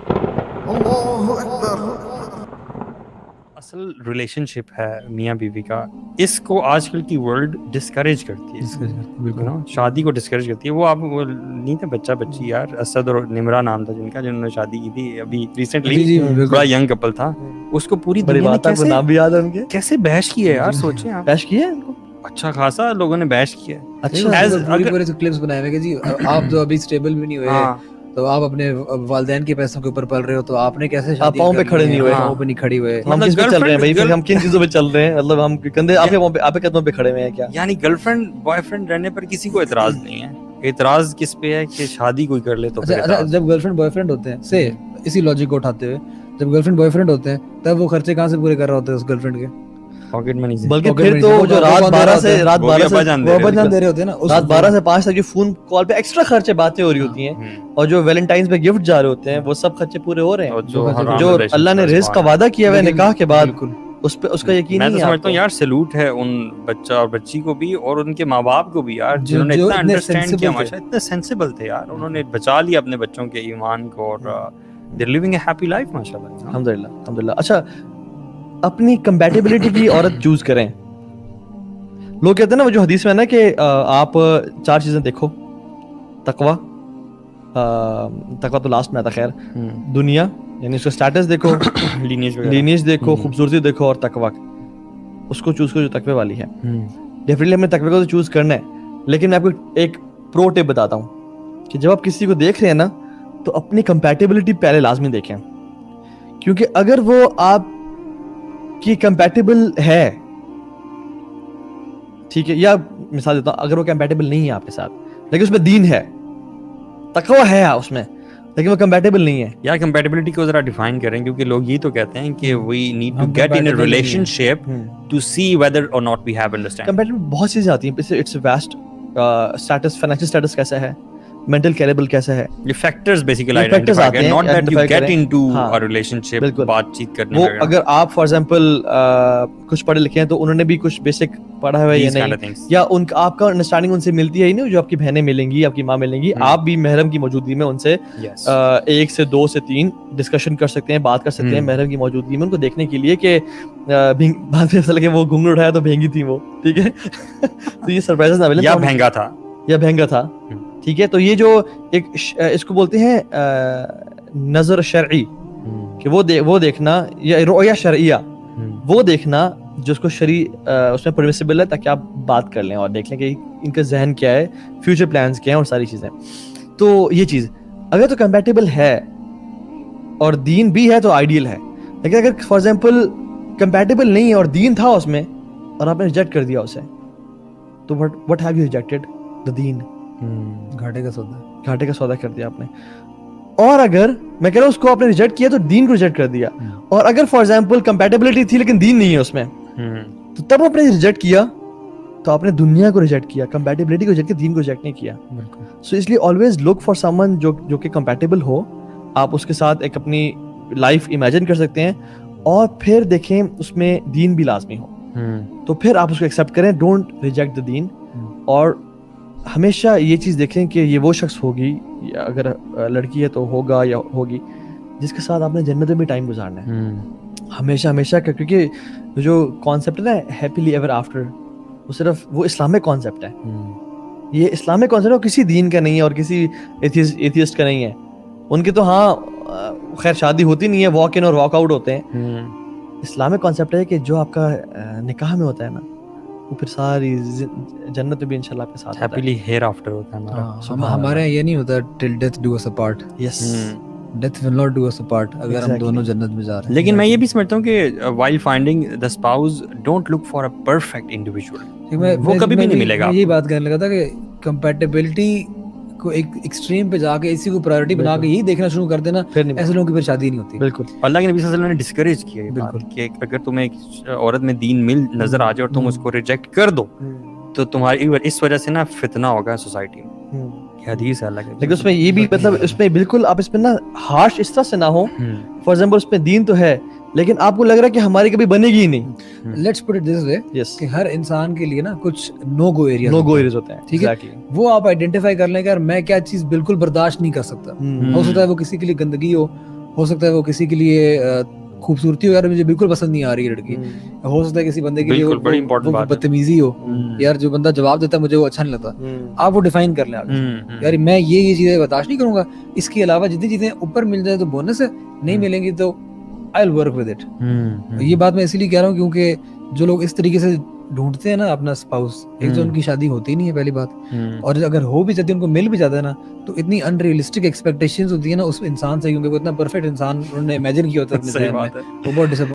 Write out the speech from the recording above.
اللہ اکبر. اصل ریلیشن شپ ہے میاں بیوی کا, اس کو آج کل کی ورلڈ ڈسکریج کرتی ہے, بالکل شادی کو ڈسکریج کرتی ہے. وہ آپ وہ نہیں تھے بچہ بچی یار, اسد اور نمرا نام تھا جن کا, جنہوں نے شادی کی تھی ابھی ریسنٹلی, بڑا ینگ کپل تھا. اس کو پوری دنیا نے نام بھی یاد ہے ان کے, کیسے بحث کی ہے یار, سوچیں آپ. پیش کیے ان کو اچھا خاصا لوگوں نے بحث کیا ہے. اچھا پورے کلپس بنائے ہوئے کہ جی آپ تو ابھی اسٹیبل بھی نہیں ہوئے, تو آپ اپنے والدین کے پیسوں کے اوپر پل رہے ہو, تو آپ نے کیسے آپ پاؤں پہ کھڑے نہیں ہوئے, پاؤں پہ نہیں کھڑے ہوئے, ہم کس پہ چل رہے ہیں بھائی, پھر ہم کن چیزوں پہ چل رہے ہیں, مطلب ہم کندھے آپ کے قدموں پہ کھڑے ہوئے ہیں کیا؟ یعنی گرل فرینڈ بوائے فرینڈ رہنے پر کسی کو اعتراض نہیں ہے, اعتراض کس پہ ہے کہ شادی کوئی کر لے تو. جب گرل فرینڈ بوائے فرینڈ ہوتے ہیں سے اسی لاجک کو اٹھاتے ہوئے, جب گرل فرینڈ بوائے فرینڈ ہوتے ہیں تب وہ خرچے کہاں سے پورے کر رہے ہوتے ہیں اس گرل فرینڈ کے پاکٹ منی سے, بلکہ پھر تو جو رات 12 سے دے رہے ہوتے ہیں نا, رات 12 سے 5 تک جو فون کال پہ ایکسٹرا خرچے باتیں ہو رہی ہوتی ہیں, اور جو ویلنٹائنز پہ گفٹ جا رہے ہوتے ہیں, وہ سب خرچے پورے ہو رہے ہیں. جو اللہ نے رزق کا وعدہ کیا ہے نکاح کے بعد, اس پہ اس کا یقین نہیں ہے. میں تو سمجھتا ہوں یار سیلوٹ ہے ان بچہ اور بچی کو بھی, اور ان کے ماں باپ کو بھی یار, جنہوں نے اتنا انڈرسٹینڈ کیا, ماشاءاللہ اتنے سینسیبل تھے یار, انہوں نے بچا لیا اپنے بچوں کے ایمان کو, اور they are living a happy life ماشاءاللہ. الحمدللہ الحمدللہ. اچھا, اپنی کمپیٹیبلٹی کی عورت چوز کریں. لوگ کہتے ہیں نا وہ جو حدیث میں ہے نا کہ آپ 4 چیزیں دیکھو, تقوی تو لاسٹ میں آتا, خیر دنیا یعنی اس کا سٹیٹس دیکھو, لینیج دیکھو, خوبصورتی دیکھو, اور تقوی اس کو چوز کرو جو تقوی والی ہے. ڈیفینیٹلی ہم نے تقوی کو تو چوز کرنا ہے, لیکن میں آپ کو ایک پرو ٹپ بتاتا ہوں کہ جب آپ کسی کو دیکھ رہے ہیں نا تو اپنی کمپیٹیبلٹی پہلے لازمی دیکھیں, کیونکہ اگر وہ آپ کی کمپیٹیبل ہے, ٹھیک ہے, یا مثال دیتا ہوں, اگر وہ کمپیٹیبل نہیں ہے آپ کے ساتھ لیکن اس میں دین ہے, تقوی ہے اس میں, لیکن وہ کمپیٹیبل نہیں ہے. یار کمپیٹیبلٹی کو ذرا ڈیفائن کریں, کیونکہ لوگ یہ تو کہتے ہیں کہ we need to get in a relationship to see whether اور not we have understand. Compatible بہت چیزیں آتی ہیں, it's vast. Status, financial status کیسا ہے, مینٹل کیریبل کیسا ہے, یہ فیکٹرز بیسیکلی آئیڈینٹیفائی کریں, not that you get into a relationship بات چیت کرنے. وہ اگر آپ فار ایگزامپل کچھ پڑھے لکھے ہیں تو انہوں نے بھی کچھ بیسک پڑھا ہوا ہے یا نہیں, یا ان کا آپ کا انڈرسٹینڈنگ ان سے ملتی ہے ہی نہیں, جو آپ کی بہنیں ملیں گی, آپ کی ماں ملیں گی, آپ بھی محرم کی موجودگی میں ان سے 1 سے 2 سے 3 ڈسکشن کر سکتے ہیں, بات کر سکتے ہیں محرم کی موجودگی میں, ان کو دیکھنے کے لیے کہ بعد میں ایسا لگے وہ گھنگھر اٹھایا تو بھینگی تھی وہ, ٹھیک ہے, تو یہ سرپرائز نہ ملے, یا بھینگا تھا, ٹھیک ہے. تو یہ جو ایک اس کو بولتے ہیں نظر شرعی, کہ وہ دیکھنا, یا رؤیا شرعیہ, وہ دیکھنا جو اس کو شرعی اس میں پرمیسیبل ہے, تاکہ آپ بات کر لیں اور دیکھ لیں کہ ان کا ذہن کیا ہے, فیوچر پلانز کیا ہیں, اور ساری چیزیں. تو یہ چیز اگر تو کمپیٹیبل ہے اور دین بھی ہے تو آئیڈیل ہے, لیکن اگر فار ایگزامپل کمپیٹیبل نہیں ہے اور دین تھا اس میں اور آپ نے ریجیکٹ کر دیا اسے, تو what have you rejected? the دین. گھاٹے کا سودا کر دیا آپ نے. اور اگر میں کہہ رہا ہوں اس کو آپ نے ریجیکٹ کیا تو دین کو ریجیکٹ کر دیا, اور اگر فار ایگزامپل کمپیٹیبلٹی تھی لیکن دین نہیں ہے اس میں, تو تب آپ نے ریجیکٹ کیا تو آپ نے دنیا کو ریجیکٹ کیا, کمپیٹیبلٹی کو ریجیکٹ کیا, دین کو ریجیکٹ نہیں کیا. سو اس لیے always look for someone جو کہ کمپیٹیبل ہو, آپ اس کے ساتھ ایک اپنی لائف امیجن کر سکتے ہیں, اور پھر دیکھیں اس میں دین بھی لازمی ہو, تو پھر آپ اس کو ایکسیپٹ کریں, ڈونٹ ریجیکٹ دا دین. اور ہمیشہ یہ چیز دیکھیں کہ یہ وہ شخص ہوگی, یا اگر لڑکی ہے تو ہوگا یا ہوگی, جس کے ساتھ آپ نے جنت میں بھی ٹائم گزارنا ہے ہمیشہ, کیونکہ جو کانسیپٹ ہے نا ہیپیلی ایور آفٹر, وہ صرف وہ اسلامک کانسیپٹ ہے. یہ اسلامک کانسیپٹ ہے, کسی دین کا نہیں ہے اور کسی ایتھیسٹ کا نہیں ہے. ان کے تو ہاں خیر شادی ہوتی نہیں ہے, واک ان اور واک آؤٹ ہوتے ہیں. اسلامک کانسیپٹ ہے کہ جو آپ کا نکاح میں ہوتا ہے نا, وہ پھر ساری جنت بھی انشاءاللہ آپ کے ساتھ ہیپیلی ہیئر آفٹر ہوتا ہے ہمارا. ہمارے یہ نہیں ہوتا till death do us apart. Yes, death will not do us apart, اگر ہم دونوں جنت میں جا رہے ہیں. لیکن میں یہ بھی سمجھتا ہوں کہ while finding the spouse don't look for a perfect individual, وہ کبھی بھی نہیں ملے گا. یہی بات کہنے لگا تھا کہ کمپیٹیبلٹی کو ایک ایکسٹریم پہ جا کے اسی کو پرائیورٹی بنا کے یہی دیکھنا شروع کر دینا, ایسے لوگوں کی پھر شادی نہیں ہوتی. بالکل, اللہ کے نبی صلی اللہ علیہ وسلم نے ڈسکریج کیا یہ بات کہ اگر تمہیں ایک عورت میں دین مل نظر آ جائے اور تم اس کو ریجیکٹ کر دو, تو تمہاری اس وجہ سے نا فتنہ ہوگا سوسائٹی میں. یہ حدیث ہے اللہ کے. لیکن اس میں یہ بھی مطلب اس میں بالکل آپ اس میں نا ہارش اس طرح سے نہ ہو. فار ایگزامپل اس میں دین تو ہے لیکن آپ کو لگ رہا ہے کہ ہماری کبھی بنے گی ہی نہیں. لیٹس پٹ اٹ دس وے کہ ہر انسان کے لیے نا کچھ نو گو ایریاز ہوتے ہیں, ٹھیک ہے, وہ آپ آئیڈینٹیفائی کر لیں کہ میں کیا چیز بالکل برداشت نہیں کر سکتا. ہو سکتا ہے وہ کسی کے لیے گندگی ہو ہو سکتا ہے وہ کسی کے لیے خوبصورتی ہو یار مجھے بالکل پسند نہیں آ رہی ہے لڑکی, ہو سکتا ہے کسی بندے کے لیے وہ بدتمیزی ہو, یار جو بندہ جواب دیتا ہے مجھے وہ اچھا نہیں لگتا, آپ وہ ڈیفائن کر لیں آگے, یار میں یہ چیزیں برداشت نہیں کروں گا, اس کے علاوہ جتنی چیزیں اوپر مل جائے تو بونس ہے, نہیں ملیں گی تو آئی ول ورک ود اٹ. یہ بات میں اسی لیے کہہ رہا ہوں کیونکہ جو لوگ اس طریقے سے ڈھونڈتے ہیں نا اپنا اسپاؤس, ایک تو ان کی شادی ہوتی نہیں ہے پہلی بات, اور اگر ہو بھی جاتی ہے ان کو مل بھی جاتا ہے نا تو اتنی ان ریئلسٹک ایکسپیکٹیشنز ہوتی ہے نا اس انسان سے, کیونکہ وہ اتنا پرفیکٹ انسان انہوں نے امیجن کیا ہوتا ہے اپنے ذہن میں, وہ بہت